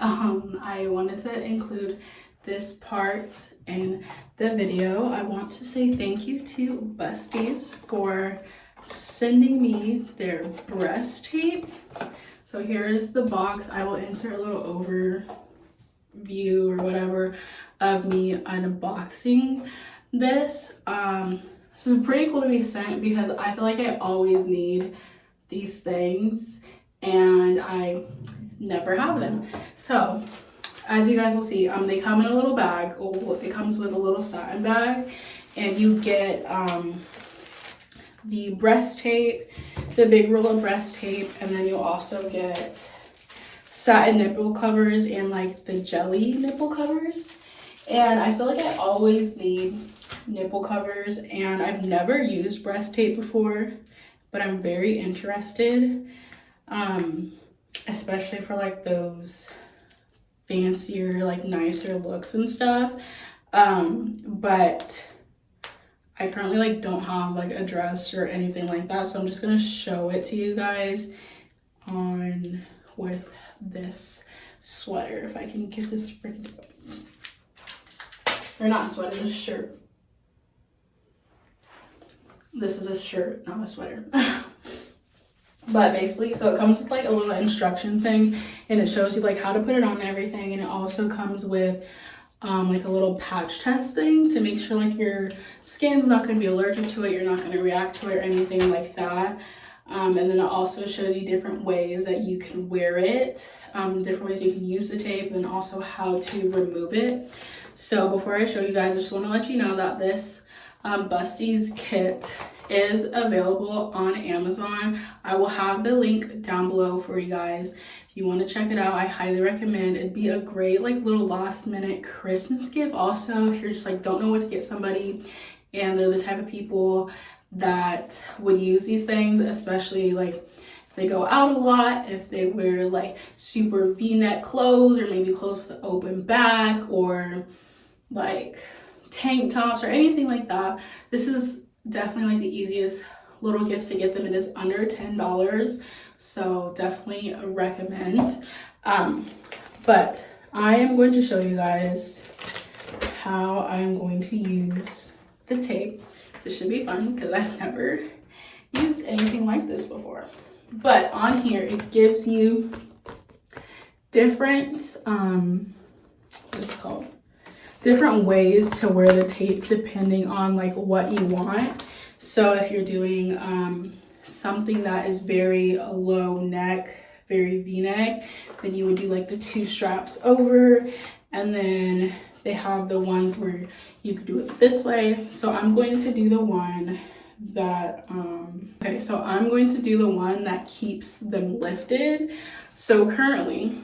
I wanted to include this part in the video. I want to say thank you to Busties for sending me their breast tape. So here is the box. I will insert a little overview or whatever of me unboxing this. This is pretty cool to be sent because I feel like I always need these things and I never have them. So as you guys will see, they come in a little bag. It comes with a little satin bag, and you get the breast tape, the big roll of breast tape, and then you'll also get satin nipple covers and like the jelly nipple covers. And I feel like I always need nipple covers, and I've never used breast tape before, but I'm very interested, especially for like those fancier, like nicer looks and stuff. But I currently like don't have like a dress or anything like that, so I'm just gonna show it to you guys on with this sweater. If I can get this freaking, or not sweater, this shirt. This is a shirt, not a sweater. But basically, so it comes with like a little instruction thing, and it shows you like how to put it on and everything. And it also comes with like a little patch test thing to make sure like your skin's not going to be allergic to it, you're not going to react to it or anything like that. And then it also shows you different ways that you can wear it, different ways you can use the tape, and also how to remove it. So before I show you guys, I just want to let you know that this Busties kit is available on Amazon. I will have the link down below for you guys. If you want to check it out, I highly recommend. It'd be a great like little last minute Christmas gift. Also, if you're just like don't know what to get somebody and they're the type of people that would use these things, especially like if they go out a lot, if they wear like super v-neck clothes, or maybe clothes with an open back, or like tank tops or anything like that, this is definitely like the easiest little gift to get them. It is under $10, so definitely recommend. But I am going to show you guys how I'm going to use the tape. This should be fun because I've never used anything like this before. But on here it gives you different what's it called, different ways to wear the tape depending on like what you want. So if you're doing something that is very low neck, very v-neck, then you would do like the 2 straps over, and then they have the ones where you could do it this way. So I'm going to do the one that okay, so I'm going to do the one that keeps them lifted. So currently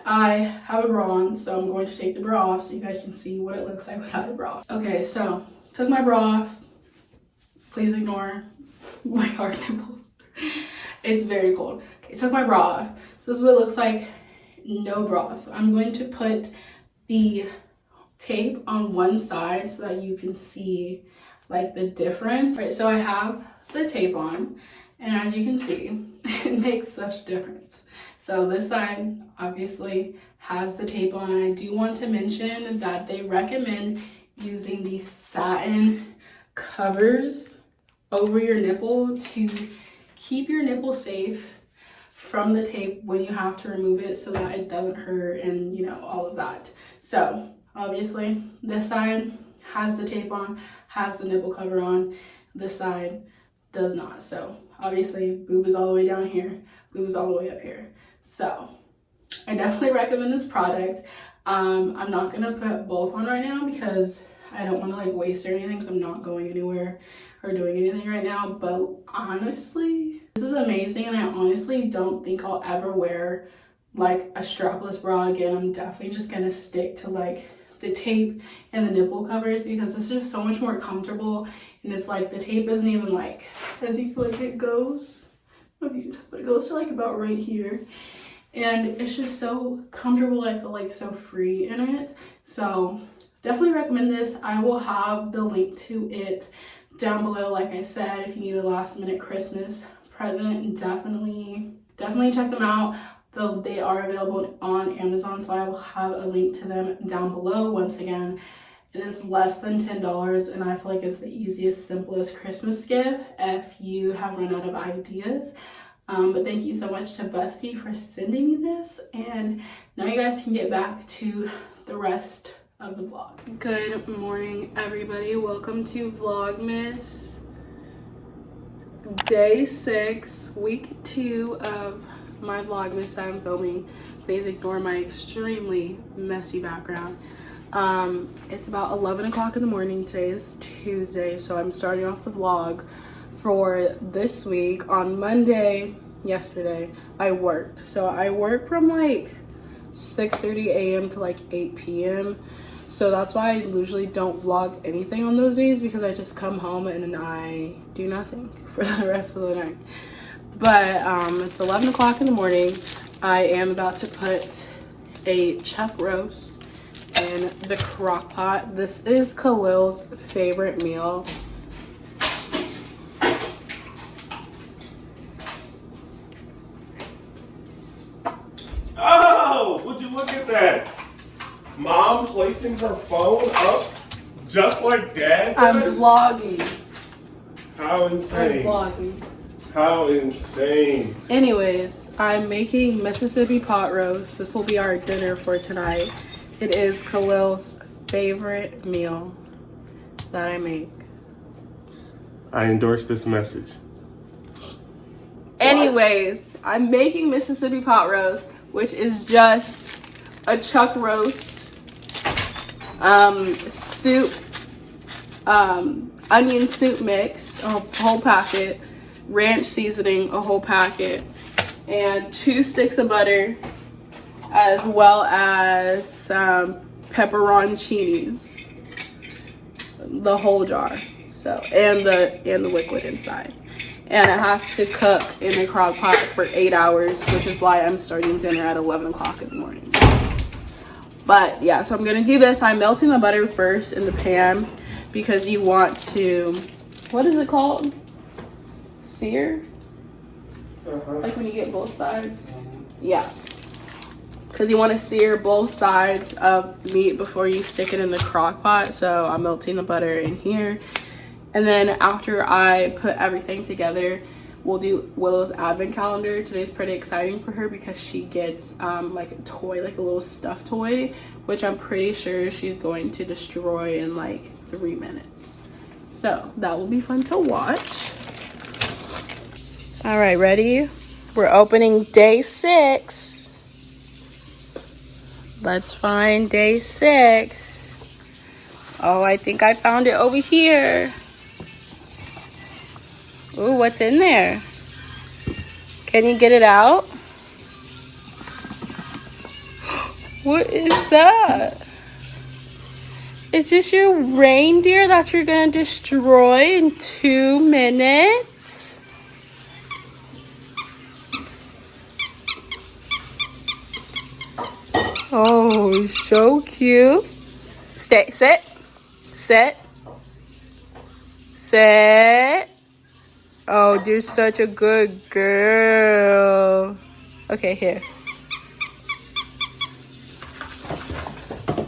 I have a bra on, so I'm going to take the bra off so you guys can see what it looks like without a bra. Okay, so took my bra off. Please ignore my hard nipples. It's very cold. Okay, took my bra off. So this is what it looks like, no bra. So I'm going to put the tape on one side so that you can see like the difference. Right, so I have the tape on, and as you can see, it makes such a difference. So this side obviously has the tape on. I do want to mention that they recommend using these satin covers over your nipple to keep your nipple safe from the tape when you have to remove it, so that it doesn't hurt and you know all of that. So obviously this side has the tape on, has the nipple cover on. This side does not. So obviously boob is all the way down here, boob is all the way up here. So I definitely recommend this product. I'm not gonna put both on right now because I don't want to like waste or anything, because I'm not going anywhere or doing anything right now. But honestly, this is amazing, and I honestly don't think I'll ever wear like a strapless bra again. I'm definitely just gonna stick to like the tape and the nipple covers because it's just so much more comfortable. And it's like the tape isn't even like, as you can like, it goes, I don't know if you can tell, but it goes to like about right here, and it's just so comfortable. I feel like so free in it. So definitely recommend this. I will have the link to it down below. Like I said, if you need a last minute Christmas present, definitely check them out. They are available on Amazon, so I will have a link to them down below. Once again, it is less than $10, and I feel like it's the easiest, simplest Christmas gift if you have run out of ideas. But thank you so much to Busty for sending me this, and now you guys can get back to the rest of the vlog. Good morning, everybody. Welcome to Vlogmas Day 6, week 2 of my Vlogmas that I'm filming. Please ignore my extremely messy background. It's about 11 o'clock in the morning. Today is Tuesday, so I'm starting off the vlog for this week. On Monday, yesterday, I worked. So I work from like 6:30 a.m. to like 8 p.m. So that's why I usually don't vlog anything on those days, because I just come home and I do nothing for the rest of the night. But it's 11 o'clock in the morning. I am about to put a chuck roast in the crock pot. This is Khalil'S favorite meal. Oh, would you look at that? Mom placing her phone up just like Dad does? I'm vlogging. How insane. I'm vlogging. How insane. Anyways, I'm making Mississippi pot roast. This will be our dinner for tonight. It is Khalil'S favorite meal that I make. I endorse this message. Anyways, I'm making Mississippi pot roast, which is just a chuck roast, soup, onion soup mix, a whole packet, ranch seasoning, a whole packet, and 2 sticks of butter, as well as pepperoncinis, the whole jar. So, and the liquid inside. And it has to cook in the crock pot for 8 hours, which is why I'm starting dinner at 11 o'clock in the morning. But yeah, so I'm gonna do this. I'm melting the butter first in the pan because you want to, what is it called? Sear? Like when you get both sides? Yeah. Because you want to sear both sides of meat before you stick it in the crock pot. So I'm melting the butter in here. And then after I put everything together, we'll do Willow's advent calendar. Today's pretty exciting for her because she gets like a toy, like a little stuffed toy, which I'm pretty sure she's going to destroy in like 3 minutes. So that will be fun to watch. All right, ready? We're opening day 6. Let's find day 6. Oh, I think I found it over here. Ooh, what's in there? Can you get it out? What is that? Is this your reindeer that you're gonna destroy in 2 minutes? Oh, so cute. Stay, sit, sit, sit. Oh, you're such a good girl. Okay, here.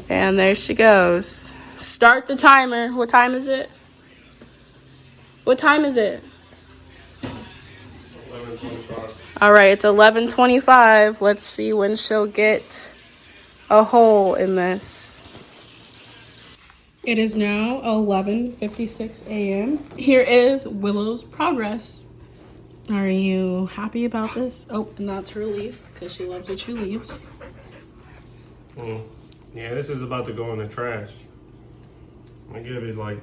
And there she goes. Start the timer. What time is it? What time is it? 11:25. All right, it's 11:25. Let's see when she'll get a hole in this. It is now 11:56 a.m. Here is Willow's progress. Are you happy about this? Oh, and that's her leaf because she loves to chew leaves. Yeah, this is about to go in the trash. I give it like...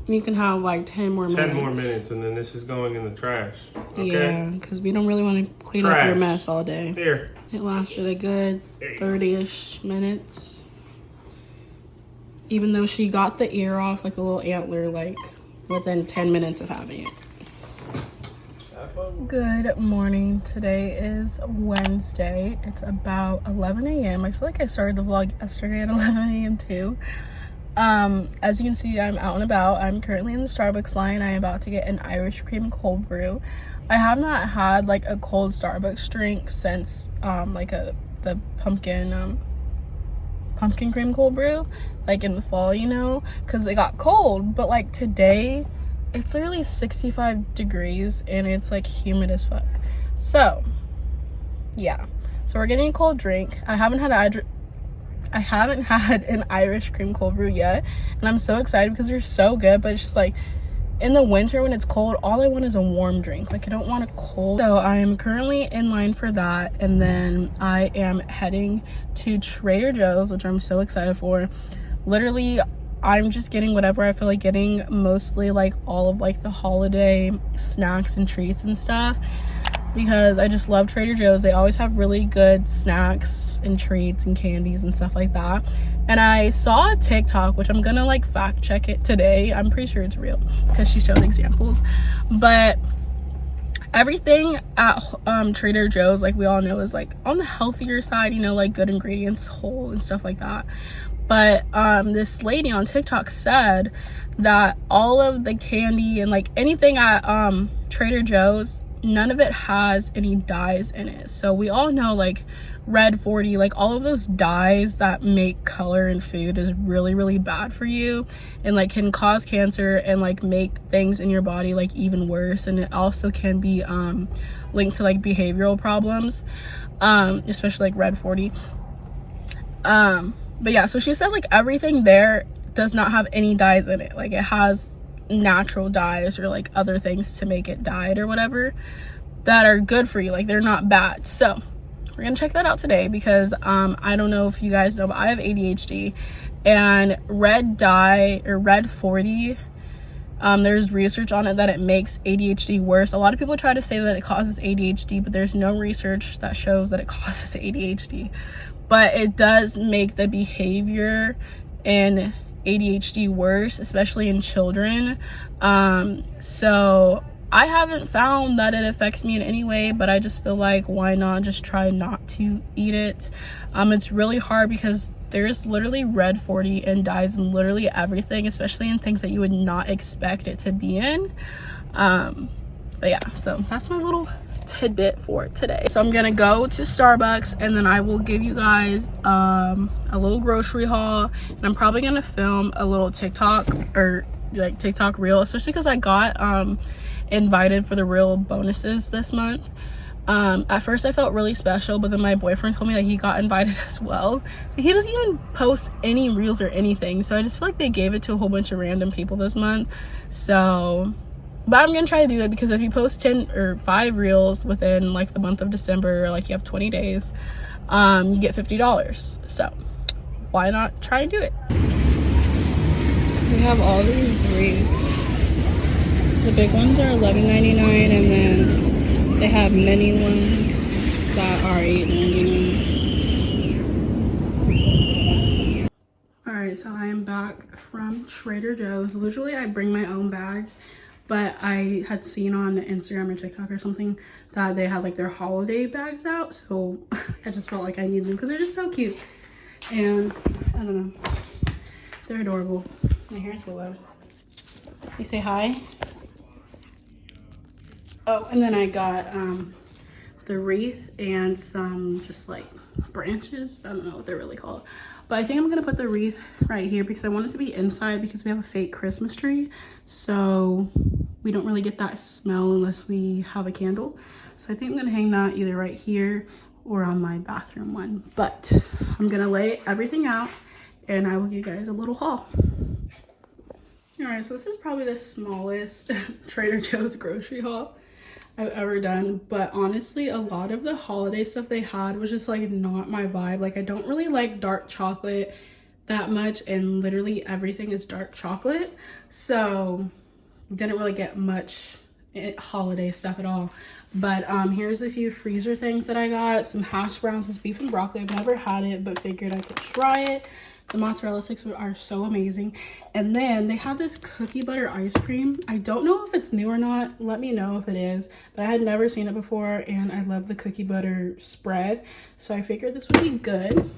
You can have like 10 more minutes. 10 more minutes and then this is going in the trash. Okay? Yeah, because we don't really want to clean up your mess all day. Here. It lasted a good 30-ish minutes. Even though she got the ear off, like a little antler, like within 10 minutes of having it. Good morning. Today is Wednesday. It's about 11 a.m. I feel like I started the vlog yesterday at 11 a.m. too. As you can see, I'm out and about. I'm currently in the Starbucks line. I'm about to get an Irish cream cold brew. I have not had like a cold Starbucks drink since the pumpkin cream cold brew, like in the fall, you know, because it got cold. But like today it's literally 65 degrees and it's like humid as fuck. So yeah, so we're getting a cold drink. I haven't had an Irish cream cold brew yet, and I'm so excited because they're so good. But it's just like in the winter when it's cold, all I want is a warm drink. Like I don't want a cold. So I am currently in line for that, and then I am heading to Trader Joe's, which I'm so excited for. Literally, I'm just getting whatever I feel like getting, mostly like all of like the holiday snacks and treats and stuff, because I just love Trader Joe's. They always have really good snacks and treats and candies and stuff like that. And I saw a TikTok, which I'm gonna like fact check it today. I'm pretty sure it's real because she showed examples. But everything at Trader Joe's, like we all know, is like on the healthier side, you know, like good ingredients, whole and stuff like that. But this lady on TikTok said that all of the candy and like anything at Trader Joe's, none of it has any dyes in it. So we all know like red 40, like all of those dyes that make color in food is really, really bad for you, and like can cause cancer and like make things in your body like even worse. And it also can be linked to like behavioral problems, especially like red 40. But yeah, so she said like everything there does not have any dyes in it. Like it has natural dyes or like other things to make it dyed or whatever that are good for you. Like they're not bad. So we're gonna check that out today because I don't know if you guys know, but I have ADHD, and red dye or red 40, there's research on it that it makes ADHD worse. A lot of people try to say that it causes ADHD, but there's no research that shows that it causes ADHD. But it does make the behavior in ADHD worse, especially in children. So I haven't found that it affects me in any way, but I just feel like why not just try not to eat it. It's really hard because there's literally red 40 and dyes in literally everything, especially in things that you would not expect it to be in. But yeah, so that's my little tidbit for today. So I'm gonna go to Starbucks and then I will give you guys a little grocery haul, and I'm probably gonna film a little TikTok or like TikTok reel, especially because I got invited for the reel bonuses this month. At first I felt really special, but then my boyfriend told me that he got invited as well. He doesn't even post any reels or anything, so I just feel like they gave it to a whole bunch of random people this month. So but I'm gonna try to do it because if you post 10 or 5 reels within like the month of December, like you have 20 days, you get $50. So why not try and do it? We have all these wreaths. The big ones are $11.99, and then they have mini ones that are $8.99. Alright, so I am back from Trader Joe's. Usually I bring my own bags, but I had seen on Instagram or TikTok or something that they had like their holiday bags out, so I just felt like I needed them because they're just so cute. And I don't know, they're adorable. My hair's Willow. You say hi? Oh, and then I got the wreath and some just like branches. I don't know what they're really called. But I think I'm gonna put the wreath right here because I want it to be inside because we have a fake Christmas tree. So we don't really get that smell unless we have a candle. So I think I'm gonna hang that either right here or on my bathroom one. But I'm gonna lay everything out and I will give you guys a little haul. All right, so this is probably the smallest Trader Joe's grocery haul I've ever done, but honestly a lot of the holiday stuff they had was just like not my vibe. Like I don't really like dark chocolate that much, and literally everything is dark chocolate, so didn't really get much holiday stuff at all. But here's a few freezer things that I got. Some hash browns, this beef and broccoli. I've never had it but figured I could try it. The mozzarella sticks are so amazing. And then they have this cookie butter ice cream. I don't know if it's new or not. Let me know if it is. But I had never seen it before, and I love the cookie butter spread. So I figured this would be good.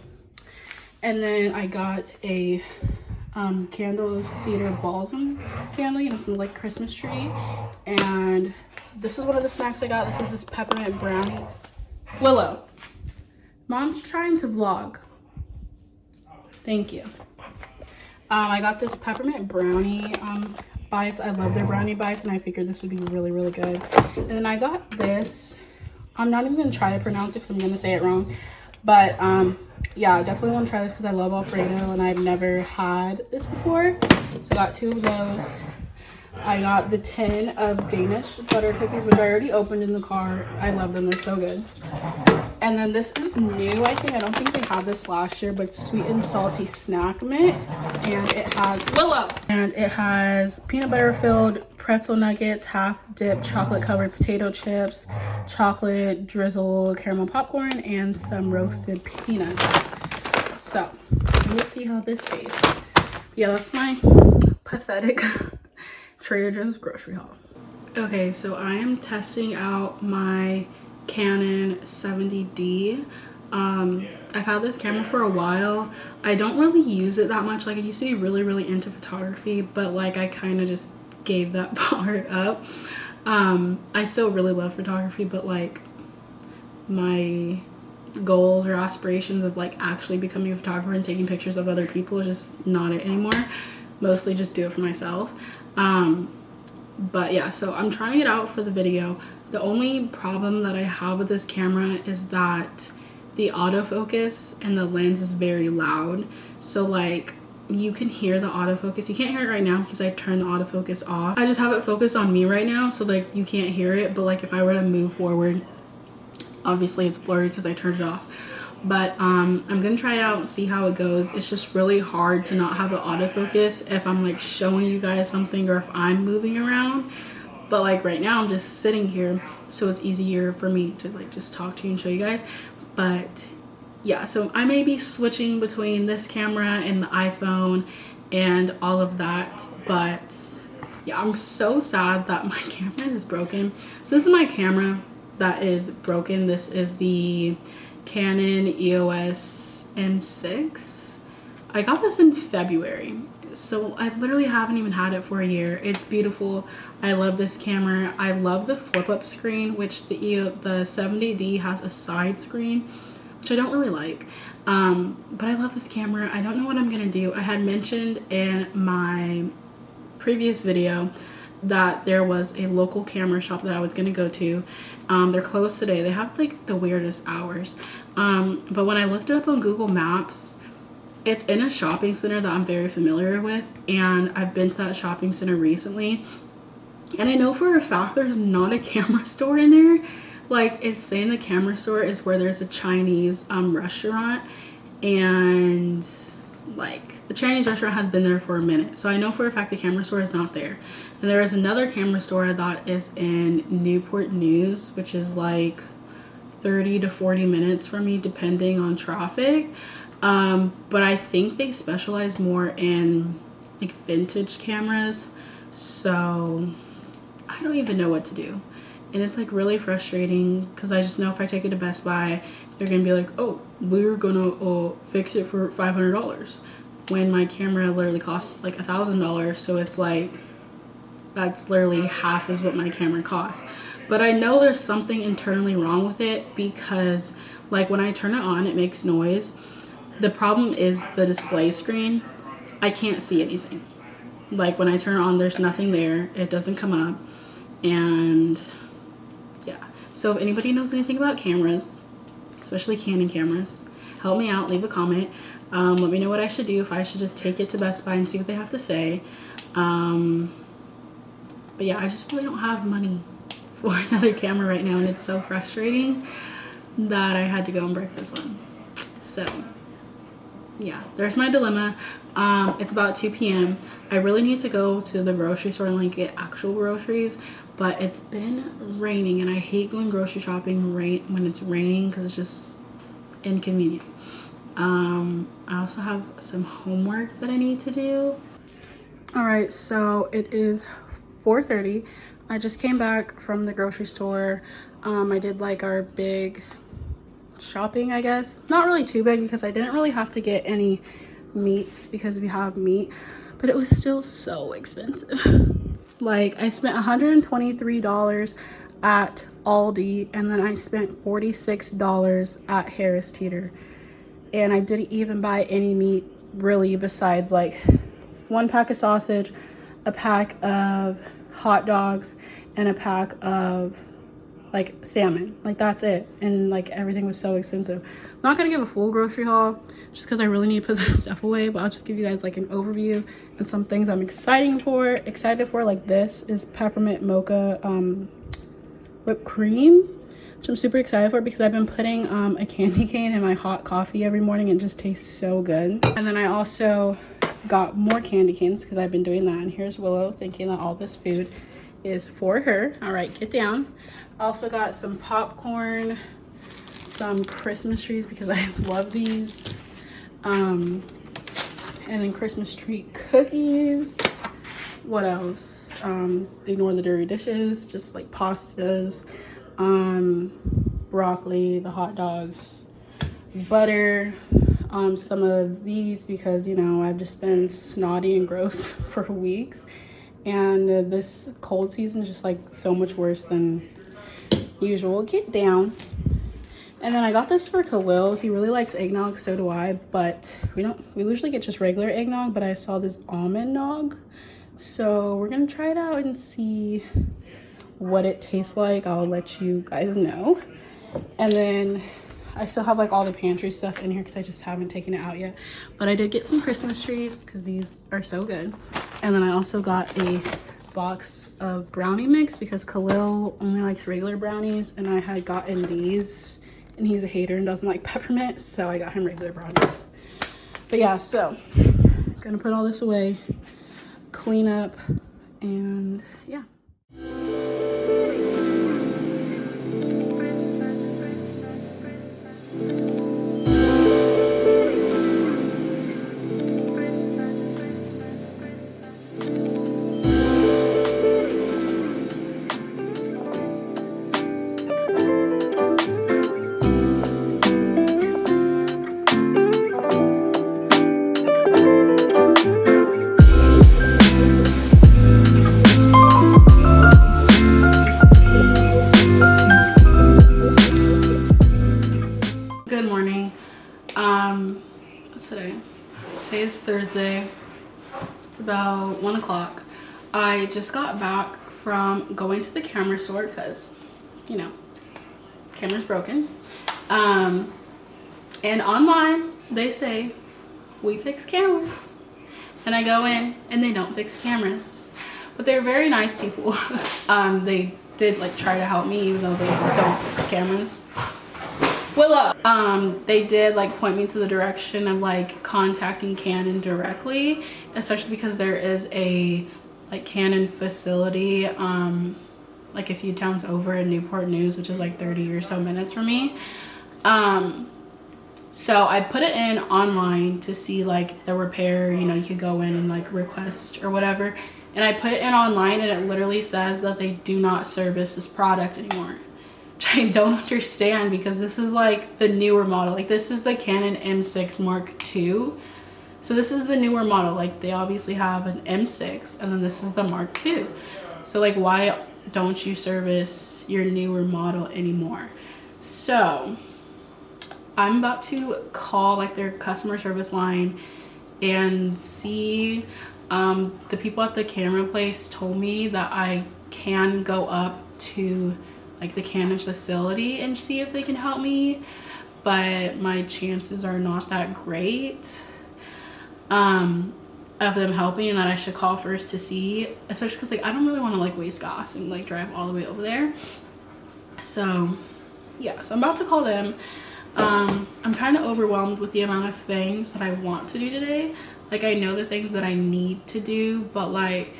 And then I got a candle cedar balsam candle. You know, smells like Christmas tree. And this is one of the snacks I got. This is this peppermint brownie. Willow, Mom's trying to vlog. Thank you. I got this peppermint brownie bites. I love their brownie bites, and I figured this would be really, really good. And then I got this. I'm not even gonna try to pronounce it because I'm gonna say it wrong. But yeah, I definitely want to try this because I love Alfredo and I've never had this before. So I got 2 of those. I got the tin of Danish butter cookies, which I already opened in the car. I love them, they're so good. And then this is new, I think. I don't think they had this last year, but sweet and salty snack mix. And it has Willow. And it has peanut butter filled pretzel nuggets, half dipped chocolate covered potato chips, chocolate drizzle caramel popcorn, and some roasted peanuts. So we'll see how this tastes. Yeah, that's my pathetic Trader Joe's grocery haul. Okay, so I am testing out my Canon 70D. I've had this camera for a while. I don't really use it that much. Like, I used to be really, really into photography, but like I kind of just gave that part up. I still really love photography, but like my goals or aspirations of like actually becoming a photographer and taking pictures of other people is just not it anymore. Mostly just do it for myself. But yeah, so I'm trying it out for the video. The only problem that I have with this camera is that the autofocus and the lens is very loud. So like you can hear the autofocus. You can't hear it right now because I turned the autofocus off. I just have it focused on me right now, so like you can't hear it. But like if I were to move forward, obviously it's blurry because I turned it off. But I'm gonna try it out and see how it goes. It's just really hard to not have the autofocus if I'm like showing you guys something or if I'm moving around. But like right now I'm just sitting here, so it's easier for me to like just talk to you and show you guys. But yeah, so I may be switching between this camera and the iPhone and all of that. But yeah, I'm so sad that my camera is broken. So this is my camera that is broken. This is the Canon EOS M6. I got this in February, so I literally haven't even had it for a year. It's beautiful. I love this camera. I love the flip-up screen, which the 70D has a side screen, which I don't really like. But I love this camera. I don't know what I'm gonna do. I had mentioned in my previous video that there was a local camera shop that I was gonna go to. They're closed today. They have like the weirdest hours. But when I looked it up on Google Maps, it's in a shopping center that I'm very familiar with, and I've been to that shopping center recently, and I know for a fact there's not a camera store in there. Like, it's saying the camera store is where there's a Chinese restaurant, and like the Chinese restaurant has been there for a minute, so I know for a fact the camera store is not there. And there is another camera store that is in Newport News, which is like 30 to 40 minutes for me depending on traffic. But I think they specialize more in like vintage cameras, so I don't even know what to do. And it's like really frustrating because I just know if I take it to Best Buy, they're gonna be like, oh, we're gonna fix it for $500, when my camera literally costs like $1,000. So it's like, that's literally half is what my camera costs. But I know there's something internally wrong with it, because like when I turn it on, it makes noise. The problem is the display screen. I can't see anything. Like when I turn it on, there's nothing there. It doesn't come up. And yeah, so if anybody knows anything about cameras, especially Canon cameras, help me out, leave a comment. Let me know what I should do, if I should just take it to Best Buy and see what they have to say. But yeah, I just really don't have money for another camera right now, and it's so frustrating that I had to go and break this one. So yeah, there's my dilemma. It's about 2 p.m. I really need to go to the grocery store and like get actual groceries, but it's been raining, and I hate going grocery shopping when it's raining because it's just inconvenient. I also have some homework that I need to do. All right, so it is 4:30. I just came back from the grocery store. I did like our big shopping, I guess. Not really too big because I didn't really have to get any meats because we have meat, but it was still so expensive. Like, I spent $123. at Aldi, and then I spent $46 at Harris Teeter. And I didn't even buy any meat really besides like 1 pack of sausage, a pack of hot dogs, and a pack of like salmon. Like that's it. And like everything was so expensive. I'm not gonna give a full grocery haul just because I really need to put this stuff away, but I'll just give you guys like an overview and some things I'm excited for. Like this is peppermint mocha whipped cream, which I'm super excited for because I've been putting a candy cane in my hot coffee every morning and it just tastes so good. And then I also got more candy canes because I've been doing that. And here's Willow thinking that all this food is for her. All right, get down. Also got some popcorn, some Christmas trees because I love these, and then Christmas tree cookies. What else? Ignore the dirty dishes, just like pastas, broccoli, the hot dogs, butter, some of these because, you know, I've just been snotty and gross for weeks, and this cold season is just like so much worse than usual. Get down. And then I got this for Khalil. He really likes eggnog, so do I, but we usually get just regular eggnog, but I saw this almond nog, so we're gonna try it out and see what it tastes like. I'll let you guys know. And then I still have like all the pantry stuff in here because I just haven't taken it out yet, but I did get some Christmas trees because these are so good. And then I also got a box of brownie mix because Khalil only likes regular brownies, and I had gotten these, and he's a hater and doesn't like peppermint, so I got him regular brownies. But yeah, so gonna put all this away, clean up, and yeah. Good morning. What's today? Today is Thursday. It's about 1 o'clock. I just got back from going to the camera store because, you know, camera's broken. And online they say we fix cameras, and I go in and they don't fix cameras, but they're very nice people. They did like try to help me even though they don't fix cameras. Willow. They did like point me to the direction of like contacting Canon directly, especially because there is a like Canon facility like a few towns over in Newport News, which is like 30 or so minutes from me. So I put it in online to see like the repair, you know, you could go in and like request or whatever, and I put it in online and it literally says that they do not service this product anymore, which I don't understand because this is like the newer model. Like this is the Canon M6 Mark II. So this is the newer model. Like they obviously have an M6 and then this is the Mark II. So like why don't you service your newer model anymore? So I'm about to call like their customer service line and see. The people at the camera place told me that I can go up to like the Canon facility and see if they can help me, but my chances are not that great of them helping, and that I should call first to see, especially because like I don't really want to like waste gas and like drive all the way over there. So yeah, so I'm about to call them. I'm kind of overwhelmed with the amount of things that I want to do today. Like I know the things that I need to do, but like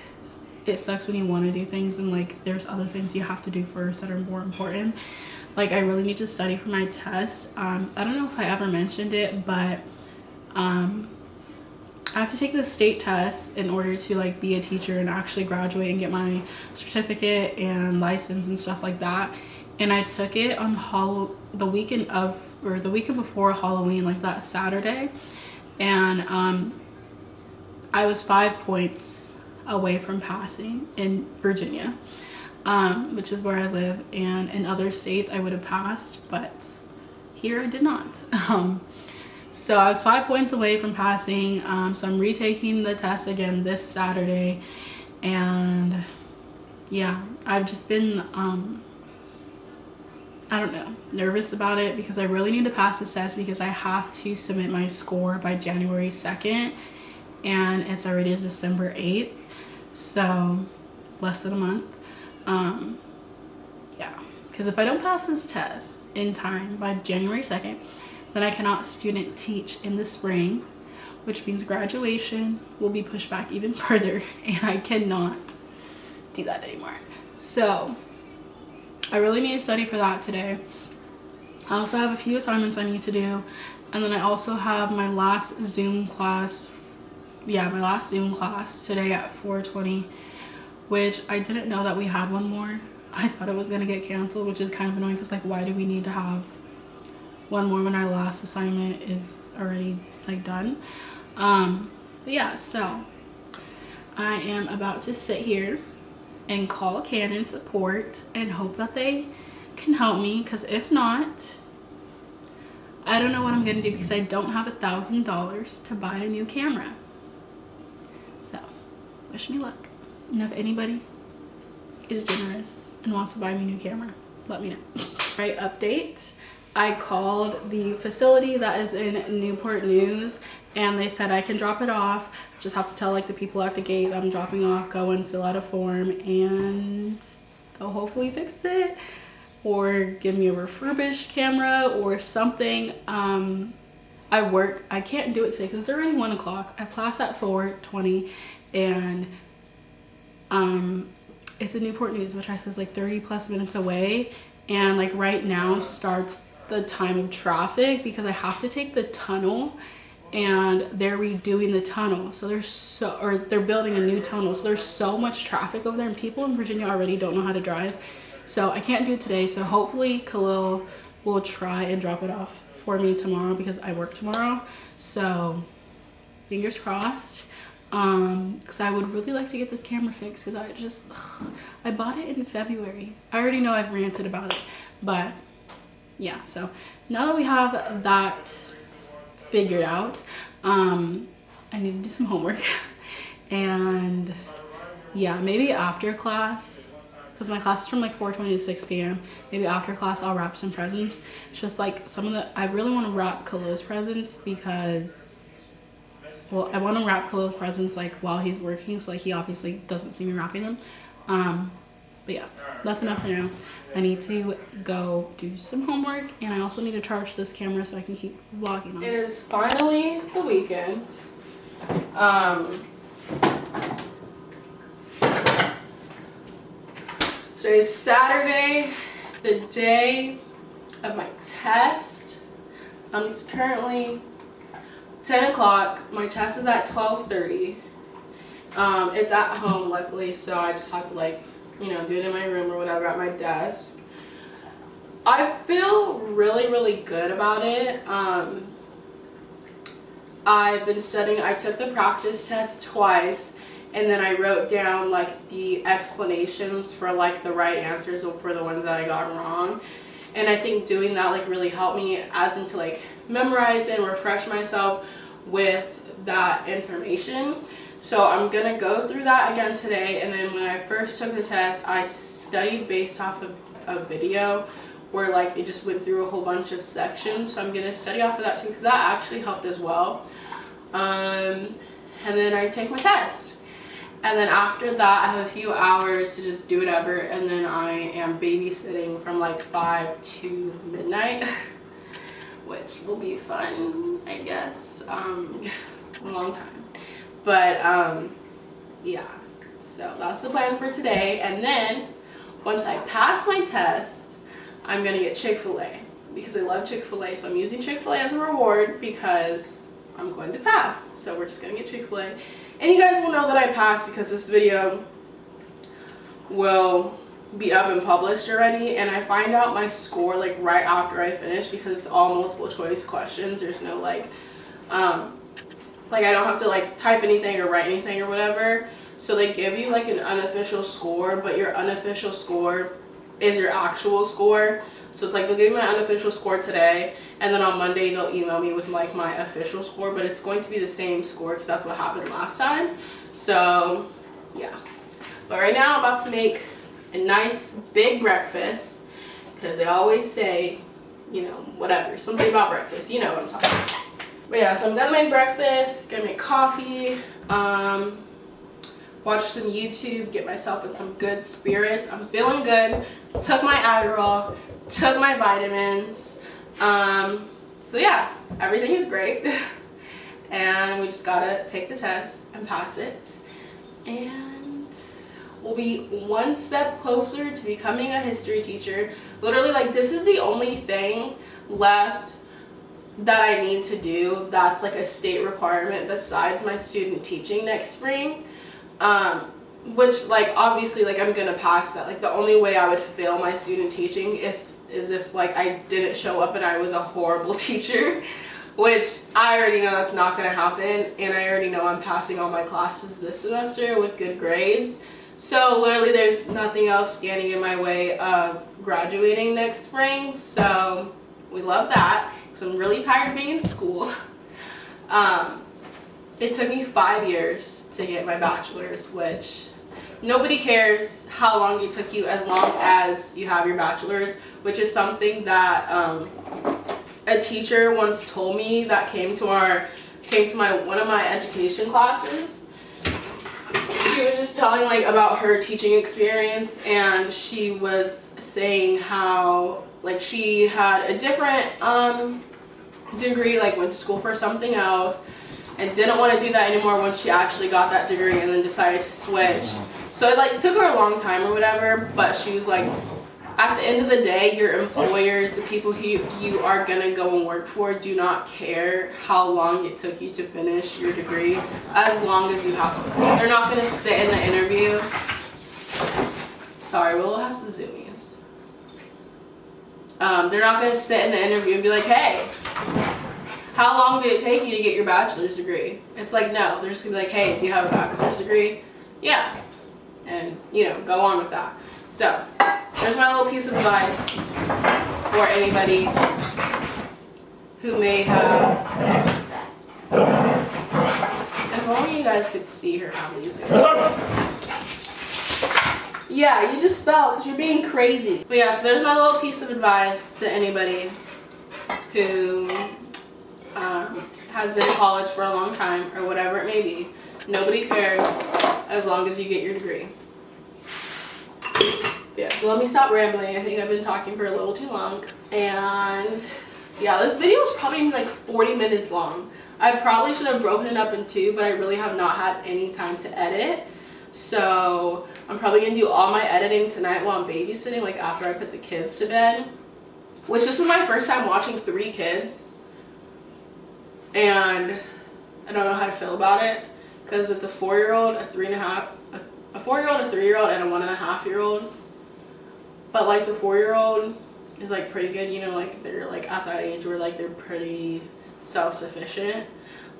it sucks when you want to do things and like there's other things you have to do first that are more important. Like I really need to study for my test. I don't know if I ever mentioned it, but I have to take the state test in order to like be a teacher and actually graduate and get my certificate and license and stuff like that. And I took it on the weekend before Halloween, like that Saturday, and I was 5 points away from passing in Virginia. which is where I live, and in other states I would have passed, but here I did not. So I was 5 points away from passing. So I'm retaking the test again this Saturday, and yeah, I've just been I don't know, nervous about it because I really need to pass this test because I have to submit my score by January 2nd, and it's already December 8th, so less than a month. Yeah, because if I don't pass this test in time by January 2nd, then I cannot student teach in the spring, which means graduation will be pushed back even further, and I cannot do that anymore. So I really need to study for that today. I also have a few assignments I need to do, and then I also have my last Zoom class. Yeah, my last Zoom class today at 4:20, which I didn't know that we had one more. I thought it was gonna get canceled, which is kind of annoying because like, why do we need to have one more when our last assignment is already like done? But yeah, so I am about to sit here and call Canon support and hope that they can help me, because if not, I don't know what I'm gonna do because I don't have $1,000 to buy a new camera. So wish me luck, and if anybody is generous and wants to buy me a new camera, let me know. Right, update. I called the facility that is in Newport News, and they said I can drop it off. Just have to tell like the people at the gate that I'm dropping off, go and fill out a form, and they'll hopefully fix it or give me a refurbished camera or something. I can't do it today because it's already 1 o'clock. I class at 4:20, and it's in Newport News, which I said is like 30 plus minutes away, and like right now starts the time of traffic because I have to take the tunnel, and they're redoing the tunnel, so they're building a new tunnel, so there's so much traffic over there, and people in Virginia already don't know how to drive, so I can't do it today. So hopefully Khalil will try and drop it off for me tomorrow because I work tomorrow, so fingers crossed. Because I would really like to get this camera fixed because I bought it in February. I already know I've ranted about it, but yeah, so now that we have that figured out, I need to do some homework and yeah, maybe after class, because my class is from like 4:20 to 6 p.m. maybe after class I'll wrap some presents. It's just like I really want to wrap Khalil's presents because, well, I want to wrap Khalil's presents like while he's working, so like he obviously doesn't see me wrapping them. But yeah, that's enough for now. I need to go do some homework, and I also need to charge this camera so I can keep vlogging on it. It is finally the weekend. Today is Saturday, the day of my test. It's currently 10 o'clock. My test is at 12:30. It's at home, luckily, so I just have to like, you know, do it in my room or whatever at my desk. I feel really good about it. I've been studying. I took the practice test twice, and then I wrote down like the explanations for like the right answers or for the ones that I got wrong. And I think doing that like really helped me as into like memorize and refresh myself with that information. So I'm gonna go through that again today, and then when I first took the test, I studied based off of a video where like it just went through a whole bunch of sections. So I'm gonna study off of that too, because that actually helped as well. And then I take my test, and then after that I have a few hours to just do whatever, and then I am babysitting from like 5 to midnight, which will be fun, I guess. A long time. But yeah, so that's the plan for today. And then once I pass my test, I'm gonna get Chick-fil-A because I love Chick-fil-A. So I'm using Chick-fil-A as a reward because I'm going to pass. So we're just gonna get Chick-fil-A, and you guys will know that I passed because this video will be up and published already, and I find out my score like right after I finish because it's all multiple choice questions. There's no like I don't have to like type anything or write anything or whatever. So they give you like an unofficial score, but your unofficial score is your actual score. So it's like they'll give me my unofficial score today, and then on Monday they'll email me with like my official score, but it's going to be the same score because that's what happened last time. So yeah, but right now I'm about to make a nice big breakfast because they always say, you know, whatever, something about breakfast, you know what I'm talking about. But yeah, so I'm gonna make breakfast, gonna make coffee, watch some YouTube, get myself in some good spirits. I'm feeling good. Took my Adderall, took my vitamins. So yeah, everything is great. And we just gotta take the test and pass it. And we'll be one step closer to becoming a history teacher. Literally, like, this is the only thing left that I need to do that's like a state requirement besides my student teaching next spring. Which, like, obviously, like, I'm gonna pass that. Like, the only way I would fail my student teaching is if like I didn't show up and I was a horrible teacher, which I already know that's not gonna happen, and I already know I'm passing all my classes this semester with good grades. So literally there's nothing else standing in my way of graduating next spring, so we love that, because I'm really tired of being in school. It took me 5 years to get my bachelor's, which nobody cares how long it took you as long as you have your bachelor's, which is something that a teacher once told me that came to one of my education classes. She was just telling like about her teaching experience, and she was saying how like she had a different degree, like went to school for something else and didn't want to do that anymore once she actually got that degree, and then decided to switch. So it like took her a long time or whatever, but she was like, at the end of the day, your employers, the people who you are gonna go and work for, do not care how long it took you to finish your degree, as long as you have it. They're not gonna sit in the interview. Sorry, Willow has the zoomies. They're not gonna sit in the interview and be like, hey, how long did it take you to get your bachelor's degree? It's like, no, they're just gonna be like, hey, do you have a bachelor's degree? Yeah. And, you know, go on with that. So, there's my little piece of advice for anybody who may have, and if only you guys could see her have these things. Yeah, you just fell because you're being crazy. But yeah, so there's my little piece of advice to anybody who has been in college for a long time or whatever it may be. Nobody cares as long as you get your degree. Yeah, so let me stop rambling. I think I've been talking for a little too long. And yeah, this video is probably like 40 minutes long. I probably should have broken it up in two, but I really have not had any time to edit. So I'm probably gonna do all my editing tonight while I'm babysitting, like after I put the kids to bed. Which this is my first time watching 3 kids. And I don't know how to feel about it, because it's a 4-year-old, a 4-year-old, a 3-year-old, and a 1.5-year-old. But like the 4-year-old is like pretty good, you know, like they're like at that age where like they're pretty self-sufficient.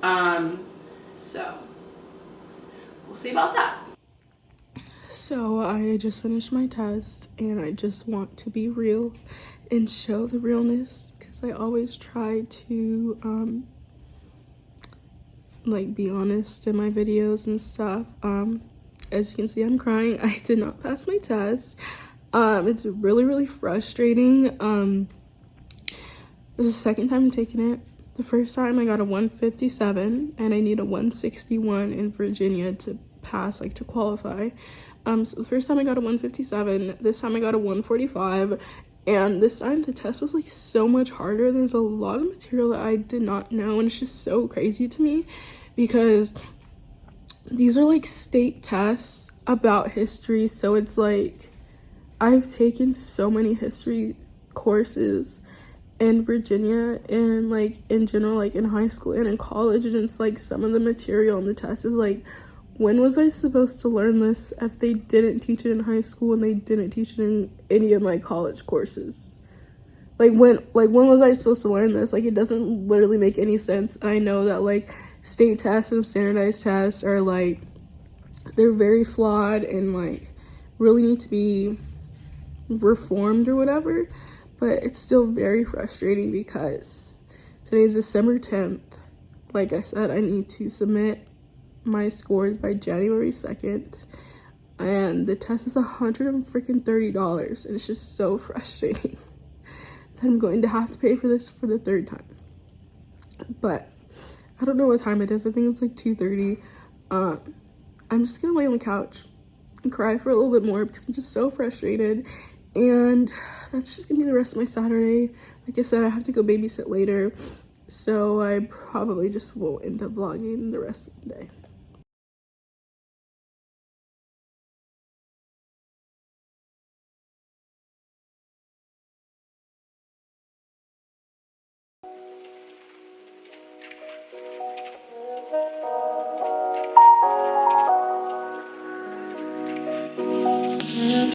So we'll see about that. So I just finished my test, and I just want to be real and show the realness, because I always try to like be honest in my videos and stuff. As you can see, I'm crying. I did not pass my test. It's really frustrating. This is the second time I'm taking it. The first time I got a 157, and I need a 161 in Virginia to pass, like to qualify. So the first time I got a 157, this time I got a 145, and this time the test was like so much harder. There's a lot of material that I did not know, and it's just so crazy to me because these are like state tests about history. So it's like I've taken so many history courses in Virginia and like in general, like in high school and in college, and it's like some of the material on the test is like, when was I supposed to learn this if they didn't teach it in high school and they didn't teach it in any of my college courses? Like when was I supposed to learn this? Like, it doesn't literally make any sense. I know that like state tests and standardized tests are like they're very flawed and like really need to be reformed or whatever. But it's still very frustrating because today is December 10th. Like I said, I need to submit my scores by January 2nd, and the test is $130, and it's just so frustrating that I'm going to have to pay for this for the third time. But I don't know what time it is. I think it's like 2:30. I'm just gonna lay on the couch and cry for a little bit more because I'm just so frustrated, and that's just gonna be the rest of my Saturday. Like I said, I have to go babysit later, so I probably just won't end up vlogging the rest of the day.